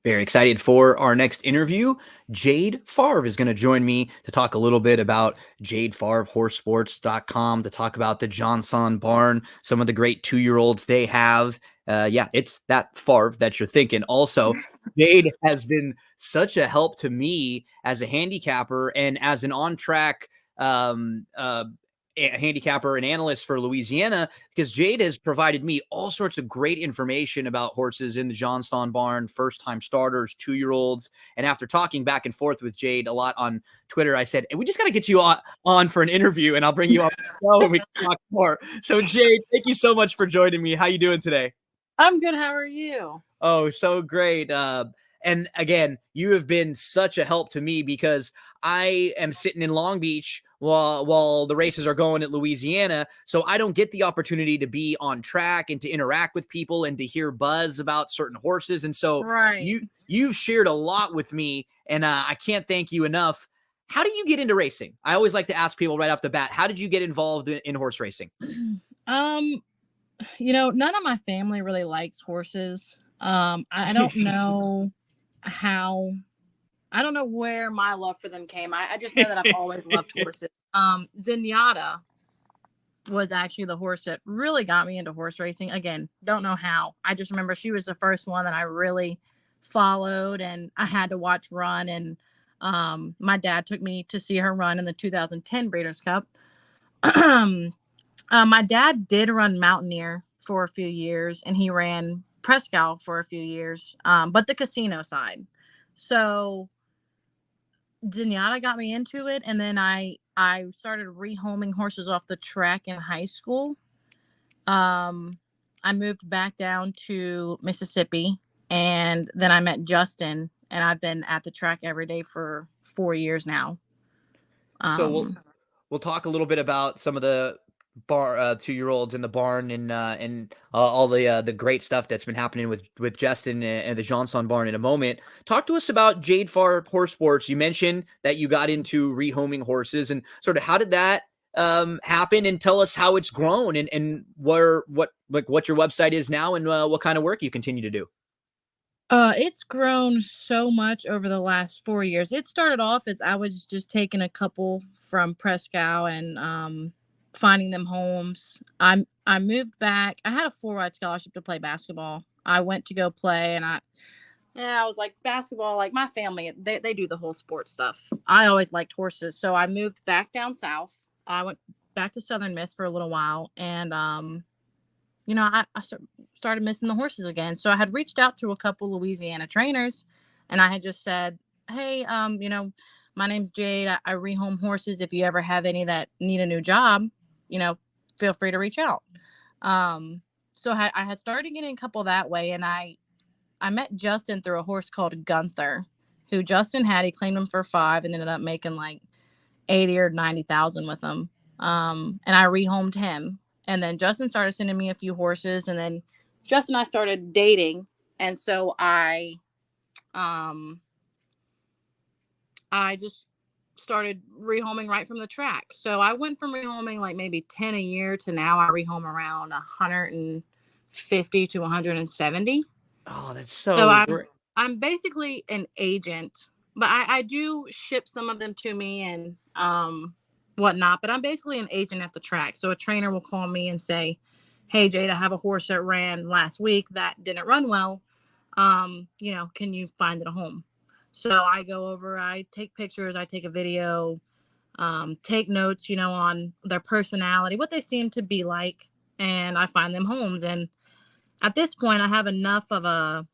Very excited for our next interview. Jade Favre is going to join me to talk a little bit about Jade Favre, horsesports.com, to talk about the Jeansonne barn, some of the great 2-year-olds they have. Yeah, it's that Favre that you're thinking. Also, Jade has been such a help to me as a handicapper and as an on-track handicapper and analyst for Louisiana, because Jade has provided me all sorts of great information about horses in the Jeansonne barn, first-time starters, 2-year-olds. And after talking back and forth with Jade a lot on Twitter, I said, hey, we just got to get you on for an interview, and I'll bring you on the show and we can talk more. So Jade, thank you so much for joining me. How you doing today? I'm good. How are you? Oh, so great. And again, you have been such a help to me because I am sitting in Long Beach while the races are going at Louisiana. So I don't get the opportunity to be on track and to interact with people and to hear buzz about certain horses. And so Right. you've shared a lot with me, and I can't thank you enough. How do you get into racing? I always like to ask people right off the bat, how did you get involved in horse racing? Um, none of my family really likes horses. I don't know how, I don't know where my love for them came. I just know that I've always loved horses. Zenyatta was actually the horse that really got me into horse racing. Again, don't know how. I just remember she was the first one that I really followed and I had to watch run. And my dad took me to see her run in the 2010 Breeders' Cup. My dad did run Mountaineer for a few years, and he ran Prescal for a few years, but the casino side. So Zenyatta got me into it, and then I started rehoming horses off the track in high school. I moved back down to Mississippi, and then I met Justin, and I've been at the track every day for 4 years now. So we'll talk a little bit about some of the 2-year-olds in the barn and all the great stuff that's been happening with Justin and the Jeansonne barn in a moment. Talk to us about Jade Favre Horse Sports. You mentioned that you got into rehoming horses, and sort of how did that happen, and tell us how it's grown and what your website is now, and what kind of work you continue to do. It's grown so much over the last 4 years. It started off as I was just taking a couple from Prescow and finding them homes. I moved back. I had a full ride scholarship to play basketball. I went to go play, and I was like, basketball, like my family, they do the whole sports stuff. I always liked horses, so I moved back down south. I went back to Southern Miss for a little while, and I started missing the horses again. So I had reached out to a couple Louisiana trainers, and I had just said, hey, my name's Jade. I rehome horses. If you ever have any that need a new job, feel free to reach out. So I had started getting a couple that way, and I met Justin through a horse called Gunther, who Justin had. He claimed him for 5 and ended up making like 80 or 90,000 with him. And I rehomed him. And then Justin started sending me a few horses, and then Justin and I started dating. And so I just started rehoming right from the track. So I went from rehoming like maybe 10 a year to now I rehome around 150 to 170. Oh, that's So so great. I'm basically an agent, but I do ship some of them to me and whatnot. But I'm basically an agent at the track. So a trainer will call me and say, "Hey Jade, I have a horse that ran last week that didn't run well. Can you find it a home?" So I go over, I take pictures, I take a video, take notes, on their personality, what they seem to be like, and I find them homes. And at this point, I have enough of a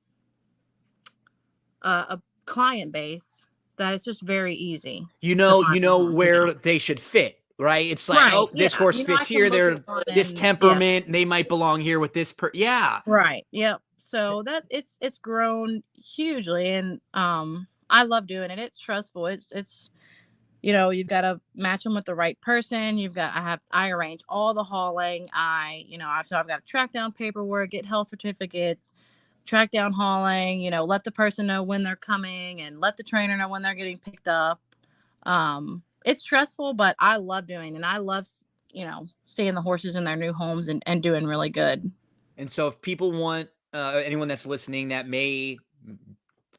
client base that it's just very easy to find a home. Where they should fit, right? It's like, Right. oh, this Yeah. horse I fits can here. look They're at one this and yeah. temperament. They might belong here with this yeah. Right. Yep. So that it's grown hugely, and I love doing it. It's stressful. It's you've got to match them with the right person. I arrange all the hauling. I've got to track down paperwork, get health certificates, track down hauling, let the person know when they're coming and let the trainer know when they're getting picked up. It's stressful, but I love doing it, and I love, seeing the horses in their new homes and doing really good. And so if people want anyone that's listening that may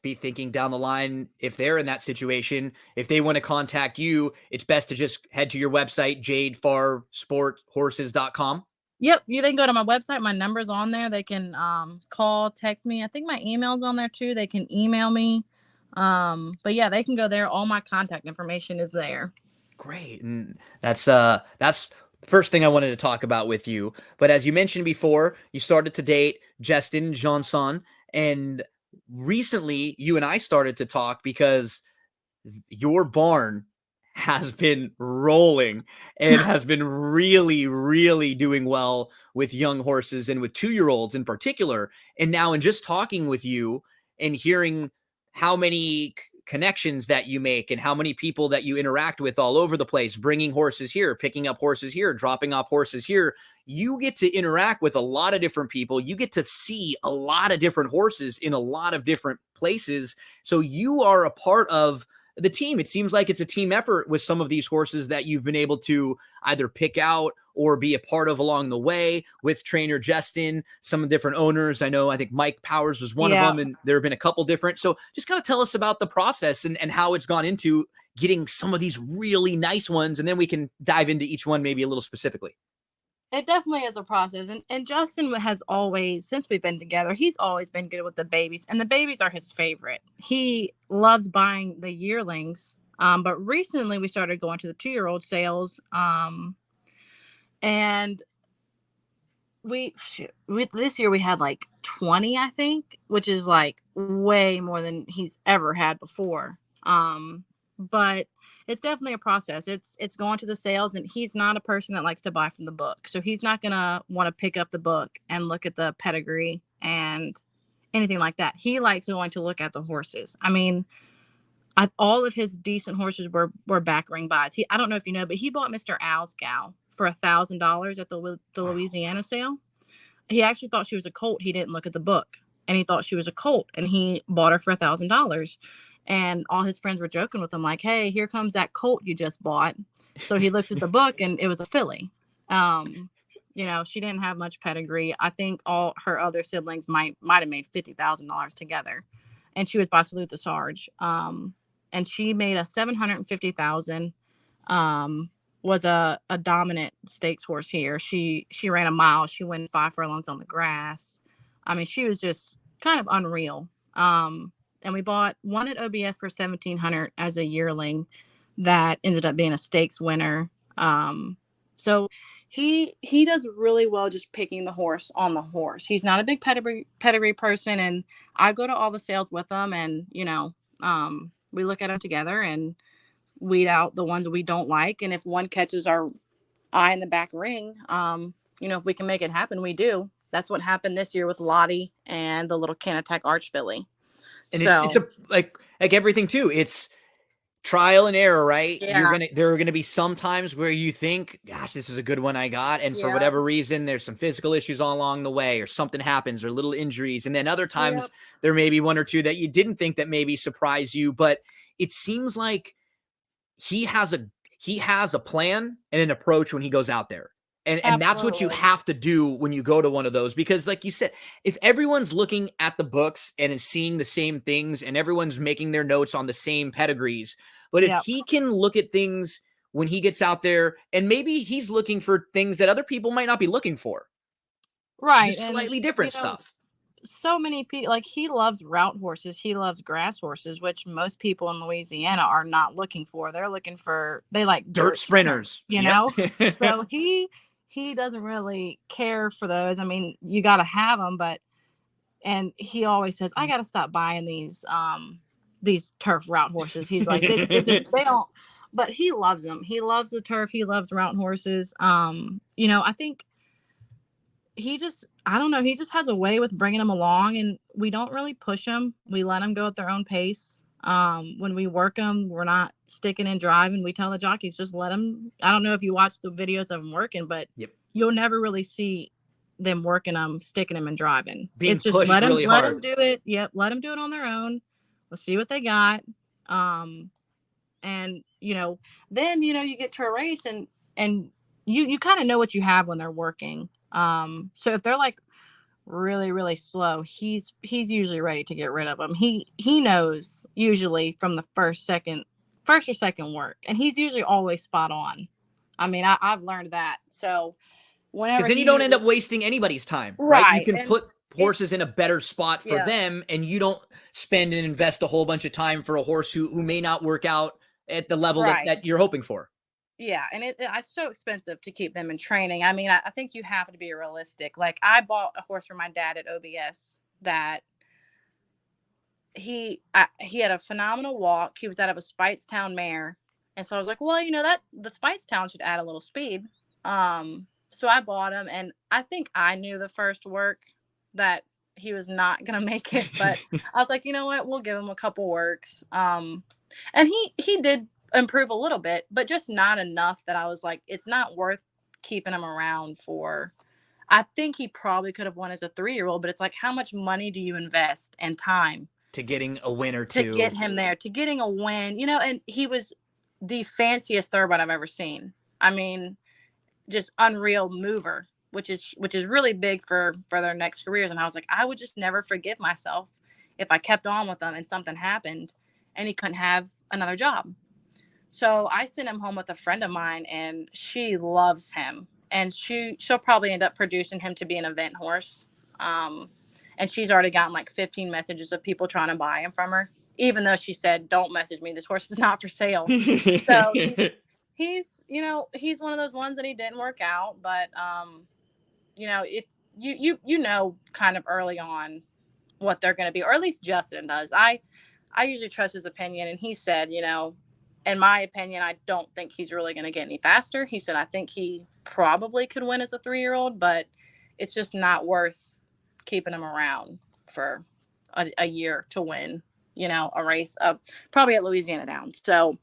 be thinking down the line, if they're in that situation, if they want to contact you, it's best to just head to your website, jadefarsporthorses.com. Yep, you can go to my website. My number's on there. They can call, text me. I think my email's on there too. They can email me. But yeah, they can go there. All my contact information is there. Great. And that's the first thing I wanted to talk about with you. But as you mentioned before, you started to date Jeansonne, and recently you and I started to talk because your barn has been rolling and has been really, really doing well with young horses and with 2-year-olds in particular. And now, in just talking with you and hearing how many connections that you make and how many people that you interact with all over the place, bringing horses here, picking up horses here, dropping off horses here, you get to interact with a lot of different people. You get to see a lot of different horses in a lot of different places. So you are a part of the team. It seems like it's a team effort with some of these horses that you've been able to either pick out or be a part of along the way with trainer Jeansonne, some different owners. I think Mike Powers was one of Yeah. them, and there have been a couple different. So just kind of tell us about the process and how it's gone into getting some of these really nice ones, and then we can dive into each one maybe a little specifically. It definitely is a process. And Justin has always, since we've been together, he's always been good with the babies. And the babies are his favorite. He loves buying the yearlings. But recently we started going to the 2-year-old sales. And we this year we had like 20, I think, which is like way more than he's ever had before. But it's definitely a process. It's going to the sales, and he's not a person that likes to buy from the book. So he's not gonna want to pick up the book and look at the pedigree and anything like that. He likes going to look at the horses. I mean, all of his decent horses were back ring buys. I don't know if you know, but he bought Mr. Alscow for $1,000 at the Wow. Louisiana sale. He actually thought she was a colt. He didn't look at the book, and he thought she was a colt, and he bought her for $1,000. And all his friends were joking with him, like, "Hey, here comes that colt you just bought." So he looks at the book, and it was a filly. She didn't have much pedigree. I think all her other siblings might have made $50,000 together, and she was by Salute the Sarge. And she made a 750,000. Was a dominant stakes horse here. She ran a mile. She won 5 furlongs on the grass. I mean, she was just kind of unreal. And we bought one at OBS for 1,700 as a yearling that ended up being a stakes winner. So he does really well just picking the horse on the horse. He's not a big pedigree person, and I go to all the sales with him, and we look at them together and weed out the ones we don't like. And if one catches our eye in the back ring, if we can make it happen, we do. That's what happened this year with Lottie and the little Canattack Arch filly. And it's So a like everything too. It's trial and error, right? yeah, There are gonna be some times where you think, gosh, this is a good one I got, and for yeah, whatever reason, there's some physical issues all along the way, or something happens, or little injuries, and then other yeah, times there may be one or two that you didn't think that maybe surprise you, but it seems like he has a plan and an approach when he goes out there. And that's what you absolutely. have to do when you go to one of those, because like you said, if everyone's looking at the books and is seeing the same things and everyone's making their notes on the same pedigrees, but if Yep. he can look at things when he gets out there, and maybe he's looking for things that other people might not be looking for, Right. just And slightly different stuff. so many people, like, he loves route horses, he loves grass horses, which most people in Louisiana are not looking for. They like Dirt dirt sprinters, sprinters. Yep. so he doesn't really care for those. I mean, you got to have them, and he always says, I got to stop buying these turf route horses. He's like, they don't, but he loves them. He loves the turf, he loves route horses. I think I don't know, he just has a way with bringing them along, and we don't really push them. We let them go at their own pace. When we work them, we're not sticking and driving. We tell the jockeys, just let them. I don't know if you watch the videos of them working, but Yep. you'll never really see them working them, sticking them and driving. Being It's just pushed really let them hard. do it. Yep. Let them do it on their own. Let's see what they got. And then, you get to a race, and you kind of know what you have when they're working. So if they're like really, really slow, he's usually ready to get rid of them. He knows usually from the first or second work, and he's usually always spot on. I mean, I've learned that. So Because whenever then you don't he end up wasting anybody's time, right? You right, can and put horses in it's a better spot for yeah, them, and you don't spend and invest a whole bunch of time for a horse who may not work out at the level right. that you're hoping for. Yeah, and it's so expensive to keep them in training. I mean, I think you have to be realistic. Like I bought a horse for my dad at OBS that he had a phenomenal walk. He was out of a Speightstown mare, and so I was like, well, that the Speightstown should add a little speed. So I bought him, and I think I knew the first work that he was not gonna make it, but I was like, you know what, we'll give him a couple works. And he did improve a little bit, but just not enough that I was like, it's not worth keeping him around for. I think he probably could have won as a 3-year-old, but it's like, how much money do you invest and time To getting a win or to get two. him there, to getting a win, and he was the fanciest thoroughbred I've ever seen. I mean, just unreal mover, which is really big for their next careers. And I was like, I would just never forgive myself if I kept on with them and something happened and he couldn't have another job. So I sent him home with a friend of mine, and she loves him, and she'll probably end up producing him to be an event horse. Um, and she's already gotten like 15 messages of people trying to buy him from her, even though she said, "Don't message me. This horse is not for sale." So he's one of those ones that he didn't work out, but if you kind of early on what they're going to be, or at least Justin does. I usually trust his opinion, and he said, in my opinion, I don't think he's really going to get any faster. He said, I think he probably could win as a 3-year-old, but it's just not worth keeping him around for a year to win, a race, probably at Louisiana Downs. So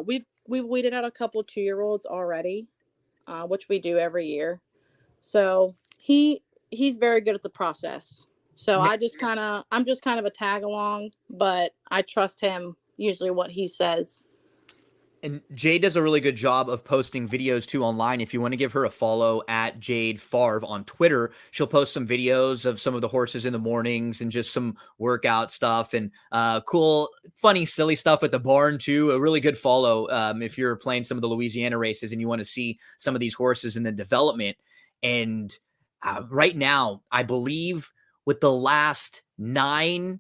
we've weeded out a couple 2-year-olds already, which we do every year. So he's very good at the process. So I'm just kind of a tag along, but I trust him usually what he says. And Jade does a really good job of posting videos too online. If you want to give her a follow at Jade Favre on Twitter, she'll post some videos of some of the horses in the mornings and just some workout stuff and cool, funny, silly stuff at the barn too. A really good follow if you're playing some of the Louisiana races and you want to see some of these horses in the development. And right now, I believe with the last 9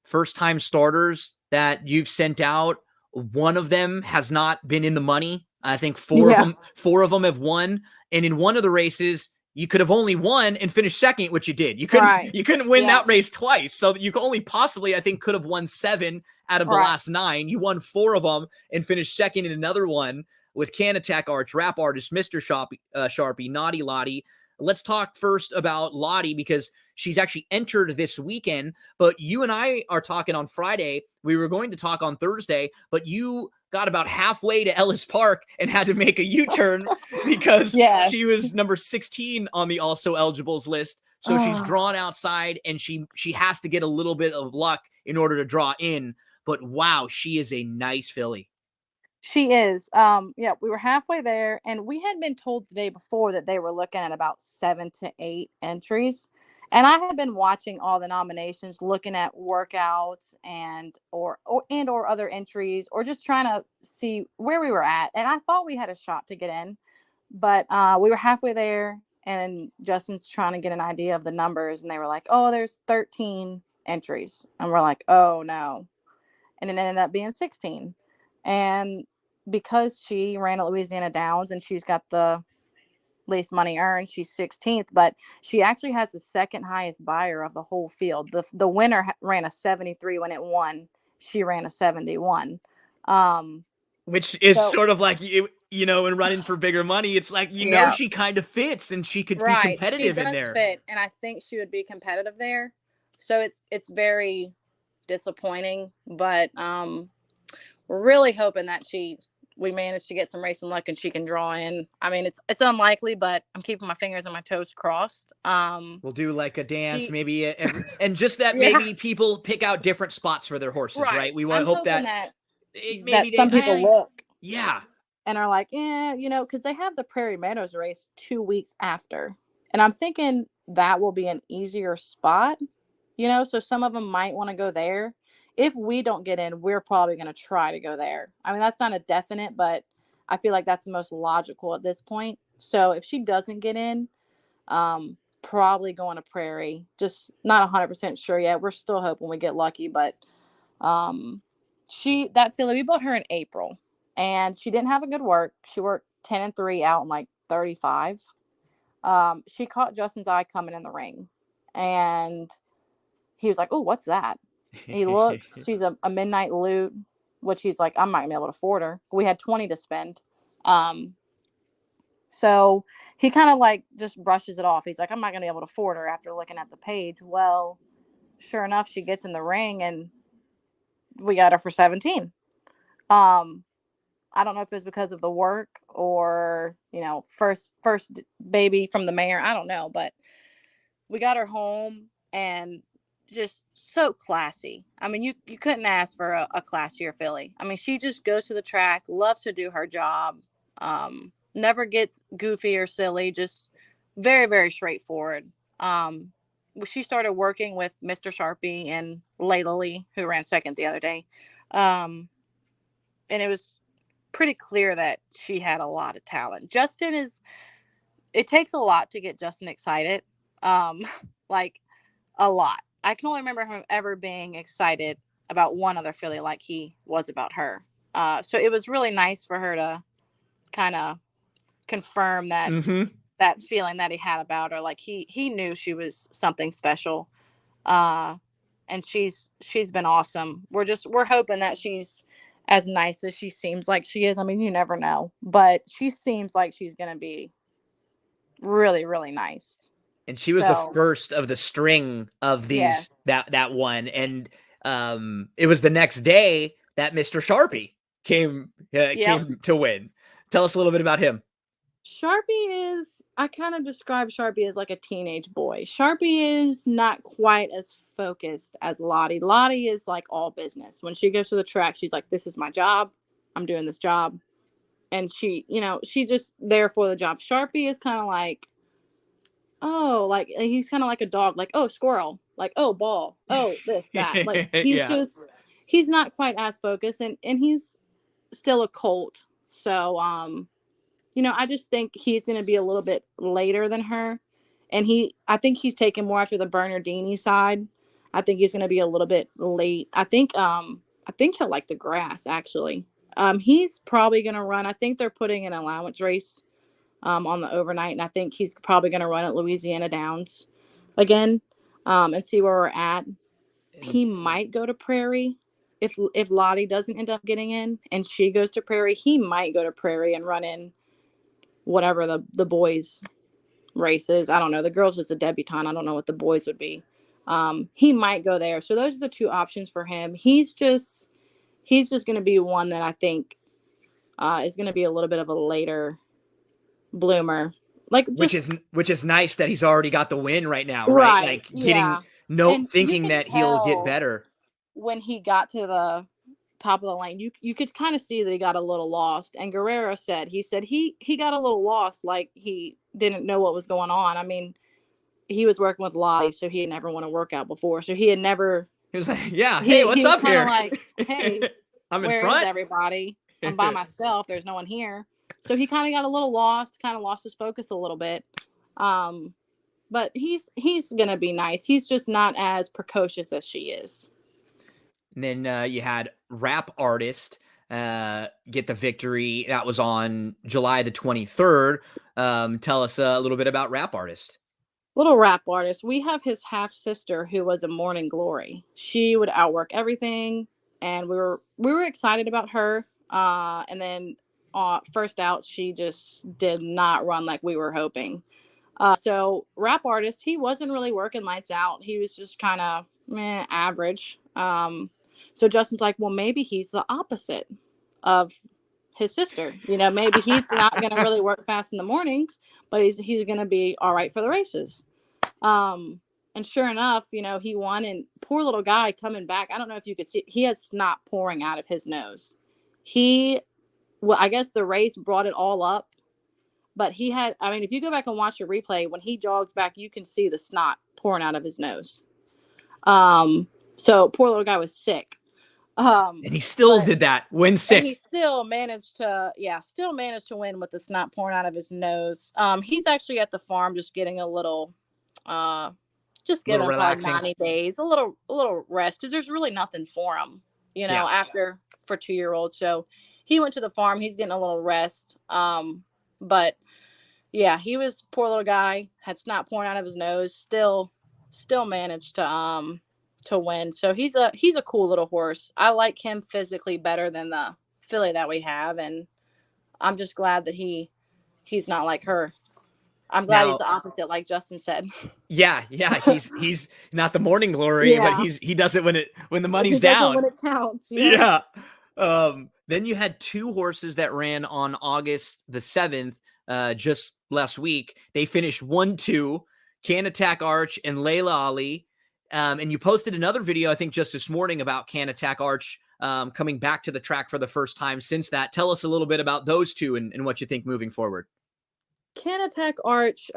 first-time starters that you've sent out, one of them has not been in the money. I think four of them have won. And in one of the races, you could have only won and finished second, which you did. You couldn't win that race twice. So you only possibly, I think, could have won 7 out of the last 9. You won 4 of them and finished second in another one with Can Attack Arch, Rap Artist, Mr. Sharpie, Naughty Lottie. Let's talk first about Lottie because she's actually entered this weekend, but you and I are talking on Friday. We were going to talk on Thursday, but you got about halfway to Ellis Park and had to make a U-turn because she was number 16 on the also eligibles list. So she's drawn outside and she has to get a little bit of luck in order to draw in. But wow, she is a nice filly. She is. We were halfway there, and we had been told the day before that they were looking at about 7 to 8 entries. And I had been watching all the nominations, looking at workouts and or other entries, or just trying to see where we were at. And I thought we had a shot to get in, but we were halfway there, and Justin's trying to get an idea of the numbers, and they were like, "Oh, there's 13 entries," and we're like, "Oh no," and it ended up being 16, and because she ran at Louisiana Downs and she's got the least money earned, she's 16th, but she actually has the second highest buyer of the whole field. The winner ran a 73 when it won. She ran a 71. Which is sort of like, in running for bigger money, it's like, she kind of fits and she could be competitive in there. Fit, and I think she would be competitive there. So it's very disappointing, but we're really hoping that we managed to get some racing luck and she can draw in. I mean, it's unlikely, but I'm keeping my fingers and my toes crossed. We'll do like a dance, maybe, and just that maybe people pick out different spots for their horses, right? We want to hope that maybe some people look, yeah, and are like, because they have the Prairie Meadows race 2 weeks after, and I'm thinking that will be an easier spot, so some of them might want to go there. If we don't get in, we're probably going to try to go there. I mean, that's not a definite, but I feel like that's the most logical at this point. So if she doesn't get in, probably going to Prairie. Just not 100% sure yet. We're still hoping we get lucky, but um, that filly, we bought her in April, and she didn't have a good work. She worked 10-3 out in like 35. She caught Justin's eye coming in the ring, and he was like, "Oh, what's that?" He looks. She's a midnight loot, which he's like, "I'm not gonna be able to afford her." We had 20 to spend. Um, so he kind of like just brushes it off. He's like, "I'm not gonna be able to afford her," after looking at the page. Well, sure enough, she gets in the ring, and we got her for 17. Um, I don't know if it was because of the work or first baby from the mayor. I don't know, but we got her home, and just so classy. I mean, you couldn't ask for a classier filly. I mean, she just goes to the track, loves to do her job, never gets goofy or silly, just very, very straightforward. Um, she started working with Mr. Sharpie and Layla Lee, who ran second the other day. Um, and it was pretty clear that she had a lot of talent. It takes a lot to get Justin excited. Um, like a lot. I can only remember him ever being excited about one other filly like he was about her. So it was really nice for her to kind of confirm Hmm. that feeling that he had about her. Like he knew she was something special. Uh, and she's been awesome. We're hoping that she's as nice as she seems like she is. I mean, you never know, but she seems like she's gonna be really, really nice. And she was the So first of the string of these yes, that one, and it was the next day that Mr. Sharpie yep. came to win. Tell us a little bit about him. I kind of describe Sharpie as like a teenage boy. Sharpie is not quite as focused as Lottie. Lottie is like all business. When she goes to the track, she's like, "This is my job. I'm doing this job." And she's just there for the job. Sharpie is kind of like, oh, like he's kind of like a dog, like, oh, squirrel, like, oh, ball, oh, this, that. Like Yeah. he's not quite as focused, and he's still a colt. So I just think he's going to be a little bit later than her. And I think he's taken more after the Bernardini side. I think he's going to be a little bit late. I think he'll like the grass actually. He's probably going to run. I think they're putting an allowance race on the overnight, and I think he's probably going to run at Louisiana Downs again, and see where we're at. And He might go to Prairie if Lottie doesn't end up getting in and she goes to Prairie. He might go to Prairie and run in whatever the boys races. I don't know. The girls is a debutante. I don't know what the boys would be. He might go there. So those are the two options for him. He's just going to be one that I think is going to be a little bit of a later bloomer. Like just which is nice that he's already got the win right now, right? right, Like getting yeah. no And you thinking could that he'll get tell better. when he got to the top of the lane, you could kind of see that he got a little lost. And Guerrero said he got a little lost, like he didn't know what was going on. I mean, he was working with Lottie, so he had never won a workout before. So he had never He was like, "Yeah, hey, he what's was up kind of here? like, hey, I'm in where is front." everybody? I'm by myself. There's no one here. So he kind of got a little lost, kind of lost his focus a little bit. Um, but he's gonna be nice. He's just not as precocious as she is. And then you had Rap Artist get the victory. That was on July the 23rd. Tell us a little bit about Rap Artist. Little rap artist. We have his half sister who was a morning glory. She would outwork everything, and we were excited about her. And then first out, she just did not run like we were hoping. So rap artist, he wasn't really working lights out. He was just kind of average. So Justin's like, well, maybe he's the opposite of his sister. Maybe he's not going to really work fast in the mornings, but he's going to be all right for the races. Um, and sure enough, he won. And poor little guy coming back. I don't know if you could see, he has snot pouring out of his nose. Well, I guess the race brought it all up. But he had, I mean, if you go back and watch the replay, when he jogs back, you can see the snot pouring out of his nose. So poor little guy was sick. And he still But did that when and he sick. still managed to win with the snot pouring out of his nose. He's actually at the farm just getting a little, uh, just A little giving him probably relaxing. 90 days, a little rest because there's really nothing for him, Yeah. after for 2-year-olds. So he went to the farm. He's getting a little rest. But yeah, he was poor little guy, had snot pouring out of his nose, still managed to win. So he's a cool little horse. I like him physically better than the filly that we have, and I'm just glad that he's not like her. I'm glad he's Now, the opposite, like Justin said. yeah, he's not the morning glory, but Yeah. he does it when the He money's does it down. when it counts. Yep. Yeah. Then you had two horses that ran on August the 7th, just last week. They finished 1-2, Can Attack Arch and Layla Ali. And you posted another video, I think, just this morning about Can Attack Arch coming back to the track for the first time since that. Tell us a little bit about those two and what you think moving forward. Can Attack Arch,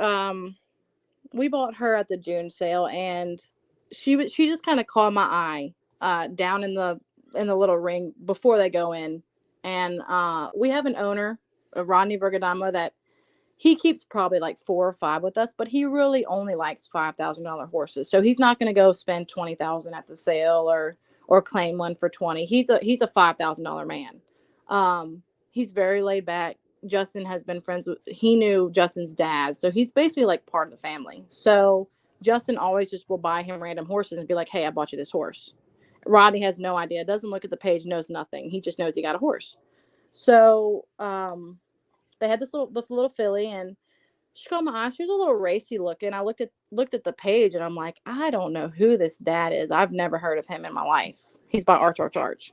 we bought her at the June sale, and she just kind of caught my eye down in the little ring before they go in. And we have an owner, Rodney Vergadamo, that he keeps probably like 4 or 5 with us, but he really only likes $5,000 horses. So he's not going to go spend 20,000 at the sale or claim one for 20. He's a $5,000 man. He's very laid back. Justin has been friends with, he knew Justin's dad, so he's basically like part of the family. So Justin always just will buy him random horses and be like, hey, I bought you this horse. Rodney has no idea, doesn't look at the page, knows nothing. He just knows he got a horse. So they had this little filly, and she caught my eye. She was a little racy looking. I looked at the page, and I'm like, I don't know who this dad is. I've never heard of him in my life. He's by Arch.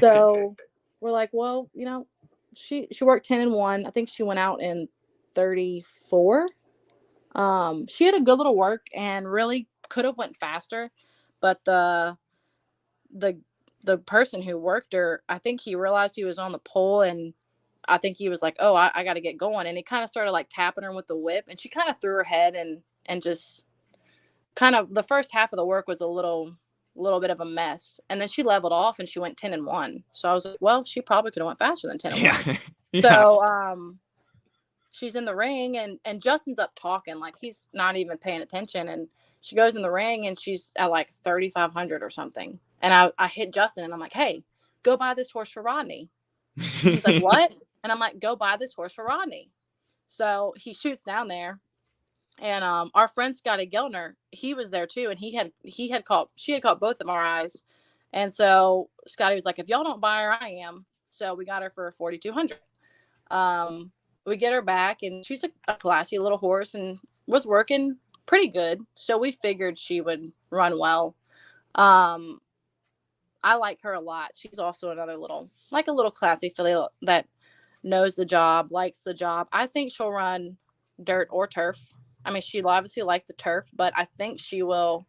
So we're like, well, she worked 10-1. I think she went out in 34. She had a good little work and really could have went faster, but the person who worked her, I think he realized he was on the pole, and I think he was like, oh, I got to get going. And he kind of started like tapping her with the whip, and she kind of threw her head and just kind of, the first half of the work was a little bit of a mess. And then she leveled off and she went 10-1. So I was like, well, she probably could have went faster than 10-1. Yeah. Yeah. So, she's in the ring, and Justin's up talking, like he's not even paying attention. And she goes in the ring, and she's at like 3,500 or something. And I hit Justin, and I'm like, hey, go buy this horse for Rodney. He's like, what? And I'm like, go buy this horse for Rodney. So he shoots down there, and our friend Scotty Gelner, he was there too, and she had caught both of our eyes. And so Scotty was like, if y'all don't buy her, I am. So we got her for 4,200. We get her back, and she's a classy little horse and was working pretty good. So we figured she would run well. I like her a lot. She's also another little classy filly that knows the job, likes the job. I think she'll run dirt or turf. I mean, she'll obviously like the turf, but I think she will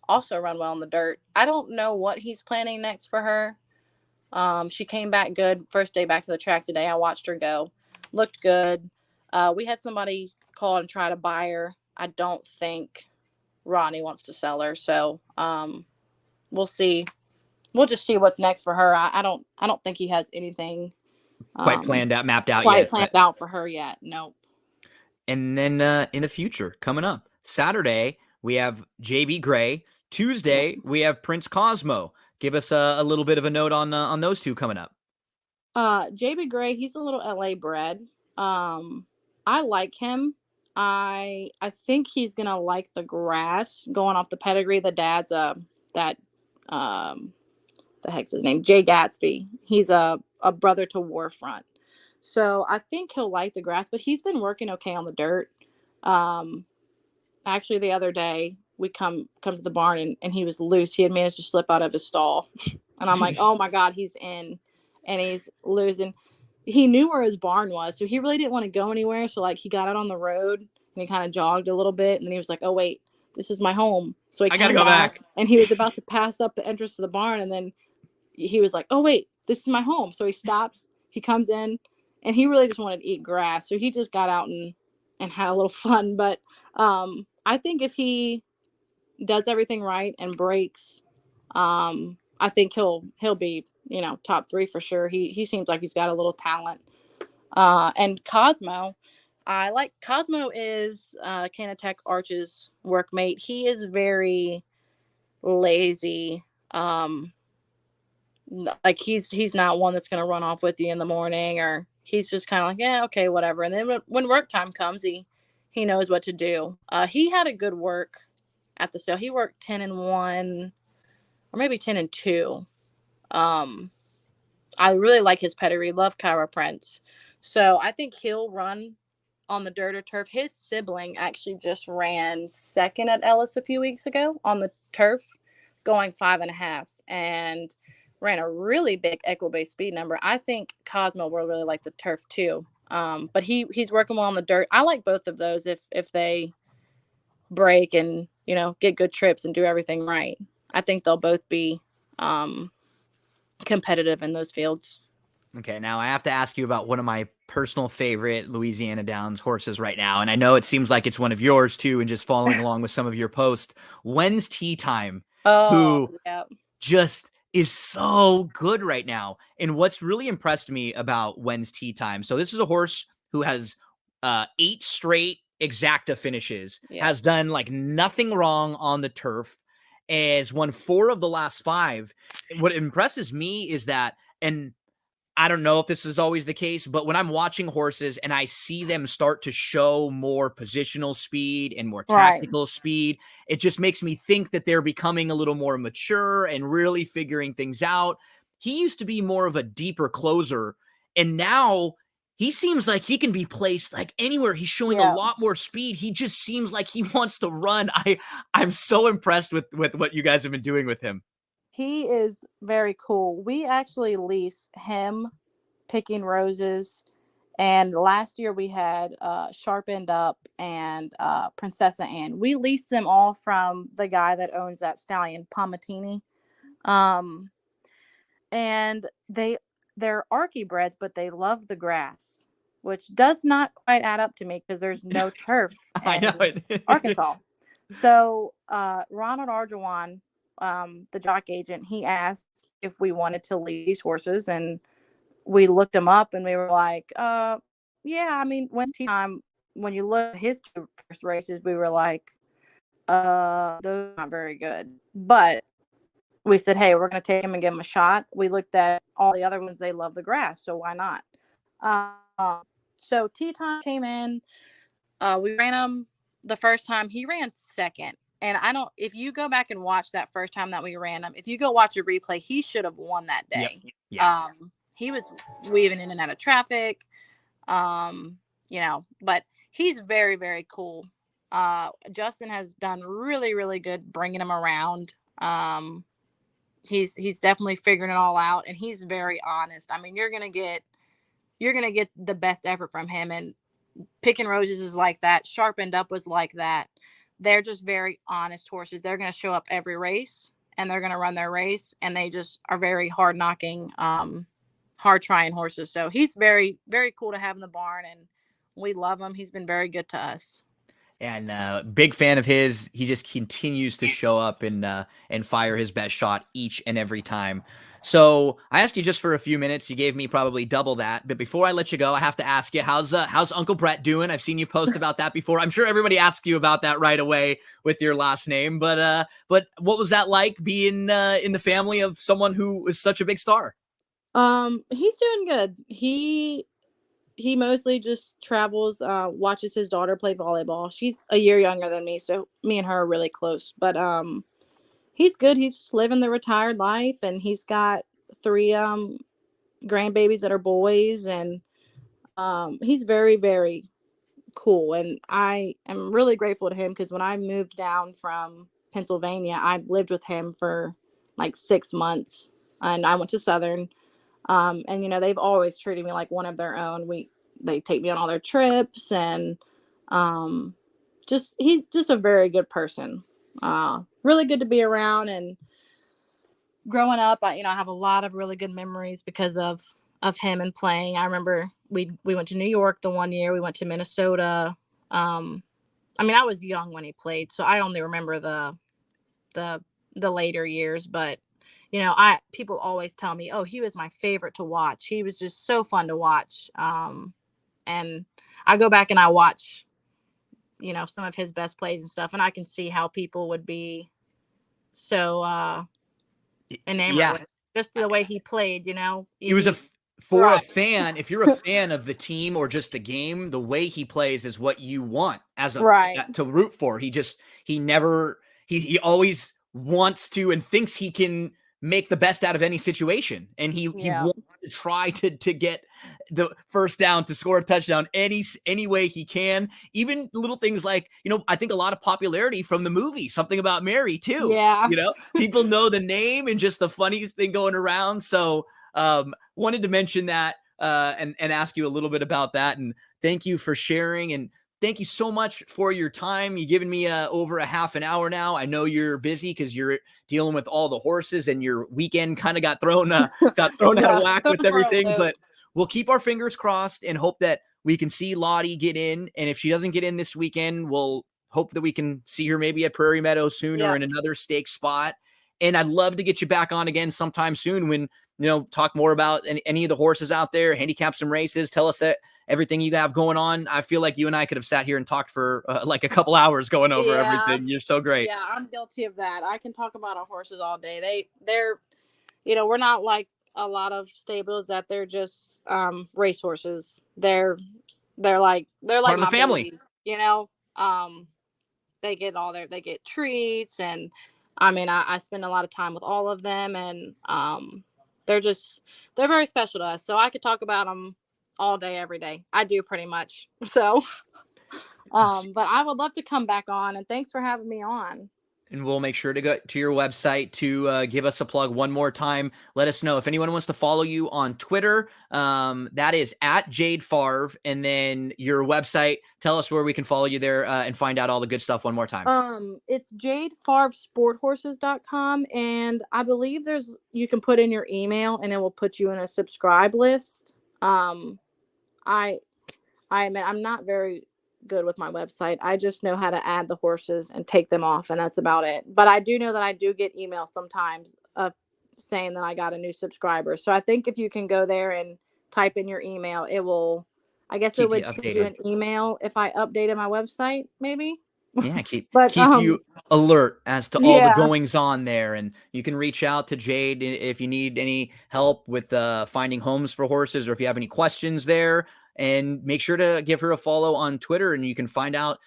also run well in the dirt. I don't know what he's planning next for her. She came back good first day back to the track today. I watched her go. Looked good. We had somebody call and try to buy her. I don't think Ronnie wants to sell her, so we'll see. We'll just see what's next for her. I don't think he has anything quite mapped out quite yet. Planned out for her yet. Nope. And then in the future, coming up, Saturday, we have JB Gray. Tuesday, we have Prince Cosmo. Give us a little bit of a note on those two coming up. JB Gray, he's a little LA bred. I like him. I think he's gonna like the grass. Going off the pedigree, the dad's the heck's his name? Jay Gatsby. He's a brother to Warfront. So I think he'll like the grass, but he's been working okay on the dirt. Actually, the other day we come to the barn, and he was loose. He had managed to slip out of his stall, and I'm like, oh my God, he's in, and he's losing. He knew where his barn was, so he really didn't want to go anywhere. So like he got out on the road and he kind of jogged a little bit, and then he was like, oh wait, this is my home. So he I gotta go back. and he was about to pass up the entrance to the barn, and then he was like, oh wait, this is my home. So he stops, he comes in, and he really just wanted to eat grass, so he just got out and had a little fun. But I think if he does everything right and breaks, I think he'll be, top three for sure. He seems like he's got a little talent. And Cosmo, I like Cosmo is Canatech Arch's workmate. He is very lazy. Um, like he's not one that's gonna run off with you in the morning, or he's just kind of like, yeah, okay, whatever. And then when work time comes, he knows what to do. He had a good work at the sale. He worked 10-1, or maybe 10-2. Um, I really like his pedigree. Love Kyra Prince. So I think he'll run on the dirt or turf. His sibling actually just ran second at Ellis a few weeks ago on the turf, going 5.5, and ran a really big equibase speed number. I think Cosmo will really like the turf too. But he's working well on the dirt. I like both of those if they break and get good trips and do everything right. I think they'll both be competitive in those fields. Okay, now I have to ask you about one of my personal favorite Louisiana Downs horses right now, and I know it seems like it's one of yours too, and just following along with some of your posts. When's Tea Time, Oh, who yeah. just is so good right now. And what's really impressed me about When's Tea Time, so this is a horse who has 8 straight exacta finishes, Yeah. has done like nothing wrong on the turf, has won 4 of the last 5. What impresses me is that, and I don't know if this is always the case, but when I'm watching horses and I see them start to show more positional speed and more Right. tactical speed, it just makes me think that they're becoming a little more mature and really figuring things out. He used to be more of a deeper closer, and now he seems like he can be placed like anywhere. He's showing a Yeah. lot more speed. He just seems like he wants to run. I'm so impressed with what you guys have been doing with him. He is very cool. We actually lease him, Picking Roses, and last year we had Sharpened Up and Princessa Anne. We leased them all from the guy that owns that stallion, Pomatini. Um, and they're Archie-breds, but they love the grass, which does not quite add up to me because there's no turf I know in it. Arkansas. So Ronald Arjuan, the jock agent, he asked if we wanted to lease horses, and we looked him up, and we were like, yeah. I mean, When's Tea Time? When you look at his 2 first races, we were like, those are not very good, but we said, hey, we're going to take him and give him a shot. We looked at all the other ones. They love the grass, so why not? So Tea Time came in. We ran him the first time. He ran second. And I don't, if you go back and watch that first time that we ran him, if you go watch a replay, he should have won that Yep. day. Yeah. He was weaving in and out of traffic, but he's very, very cool. Justin has done really, really good bringing him around. He's definitely figuring it all out, and he's very honest. I mean, you're gonna get the best effort from him. And Picking Roses is like that. Sharpened Up was like that. They're just very honest horses. They're gonna show up every race, and they're gonna run their race, and they just are very hard knocking, hard trying horses. So he's very, very cool to have in the barn, and we love him. He's been very good to us. And big fan of his. He just continues to show up and fire his best shot each and every time. So I asked you just for a few minutes. You gave me probably double that. But before I let you go, I have to ask you, how's Uncle Brett doing? I've seen you post about that before. I'm sure everybody asked you about that right away with your last name. But what was that like being in the family of someone who was such a big star? He's doing good. He mostly just travels, watches his daughter play volleyball. She's a year younger than me, so me and her are really close. But he's good. He's just living the retired life, and he's got 3 grandbabies that are boys, and he's very, very cool. And I am really grateful to him because when I moved down from Pennsylvania, I lived with him for like 6 months, and I went to Southern. And they've always treated me like one of their own. They take me on all their trips, and um, he's just a very good person. Really good to be around. And growing up, I have a lot of really good memories because of of him and playing. I remember we went to New York the one year. We went to Minnesota. I mean, I was young when he played, so I only remember the the later years. But I people always tell me, "Oh, he was my favorite to watch. He was just so fun to watch." And I go back and I watch, some of his best plays and stuff, and I can see how people would be so enamored Yeah. with just the way he played. It was for a Right, fan, if you're a fan of the team or just the game, the way he plays is what you want as a right, to root for. He never he always wants to and thinks he can make the best out of any situation. And he yeah, wants to try to get the first down, to score a touchdown any way he can. Even little things like, I think a lot of popularity from the movie, Something About Mary too. yeah. People know the name and just the funniest thing going around. So wanted to mention that and ask you a little bit about that. And thank you for sharing. And thank you so much for your time. You've given me over a half an hour now. I know you're busy because you're dealing with all the horses, and your weekend kind of got thrown out of Yeah, whack thrown with for a everything. loop. But we'll keep our fingers crossed and hope that we can see Lottie get in. And if she doesn't get in this weekend, we'll hope that we can see her maybe at Prairie Meadows soon or Yep. in another stake spot. And I'd love to get you back on again sometime soon when talk more about any of the horses out there, handicap some races, tell us that everything you have going on. I feel like you and I could have sat here and talked for like a couple hours going over Yeah, everything. You're so great. yeah, I'm guilty of that. I can talk about our horses all day. They're we're not like a lot of stables that they're just race horses. They're like Part of the my family. babies. They get treats, and I mean I spend a lot of time with all of them, and they're just they're very special to us. So I could talk about them all day every day. I do pretty much. So but I would love to come back on, and thanks for having me on. And we'll make sure to go to your website to give us a plug one more time. Let us know if anyone wants to follow you on Twitter. That is at Jade Favre. And then your website, tell us where we can follow you there and find out all the good stuff one more time. It's jadefarvesporthorses.com, and I believe you can put in your email and it will put you in a subscribe list. I I admit I'm not very good with my website. I just know how to add the horses and take them off, and that's about it. But I do know that I do get emails sometimes saying that I got a new subscriber. So I think if you can go there and type in your email, it will. I guess it Keep you would send you updated. an email if I updated my website, maybe. Yeah, keep But keep you alert as to all the yeah, goings on there. And you can reach out to Jade if you need any help with finding homes for horses, or if you have any questions there. And make sure to give her a follow on Twitter, and you can find out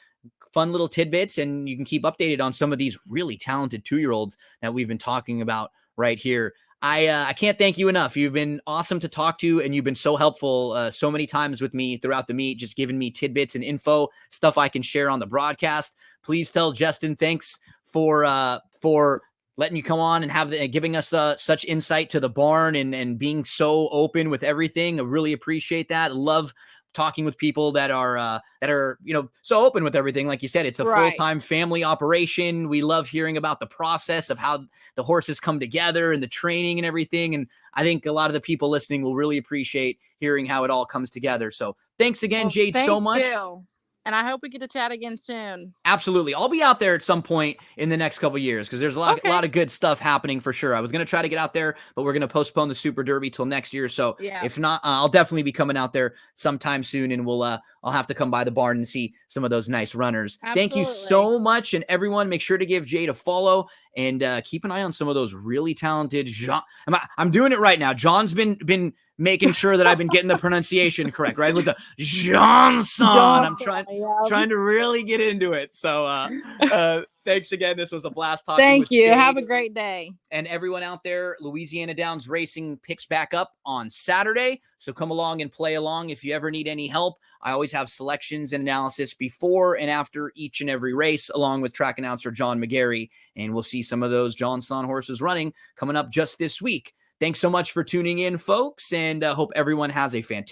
fun little tidbits, and you can keep updated on some of these really talented 2-year-olds that we've been talking about right here. I can't thank you enough. You've been awesome to talk to, and you've been so helpful so many times with me throughout the meet, just giving me tidbits and info, stuff I can share on the broadcast. Please tell Justin thanks for letting you come on and giving us such insight to the barn and being so open with everything. I really appreciate that. Love talking with people that are so open with everything. Like you said, it's a right. full-time family operation. We love hearing about the process of how the horses come together and the training and everything. And I think a lot of the people listening will really appreciate hearing how it all comes together. So thanks again, Well, Jade, so thank much. you. And I hope we get to chat again soon. Absolutely. I'll be out there at some point in the next couple of years because there's a Okay. lot of good stuff happening for sure. I was going to try to get out there, but we're going to postpone the Super Derby till next year. So Yeah, if not, I'll definitely be coming out there sometime soon, and I'll have to come by the barn and see some of those nice runners. Thank you absolutely. so much. And everyone, make sure to give Jade a follow and keep an eye on some of those really talented I'm doing it right now. John's been making sure that I've been getting the pronunciation correct, right? With the Jeansonne. I'm Johnson, yeah. trying to really get into it. So thanks again. This was a blast talking Thank with you. Have Jade. a great day. And everyone out there, Louisiana Downs Racing picks back up on Saturday. So come along and play along. If you ever need any help, I always have selections and analysis before and after each and every race, along with track announcer John McGarry. And we'll see some of those Jeansonne horses running coming up just this week. Thanks so much for tuning in, folks, and hope everyone has a fantastic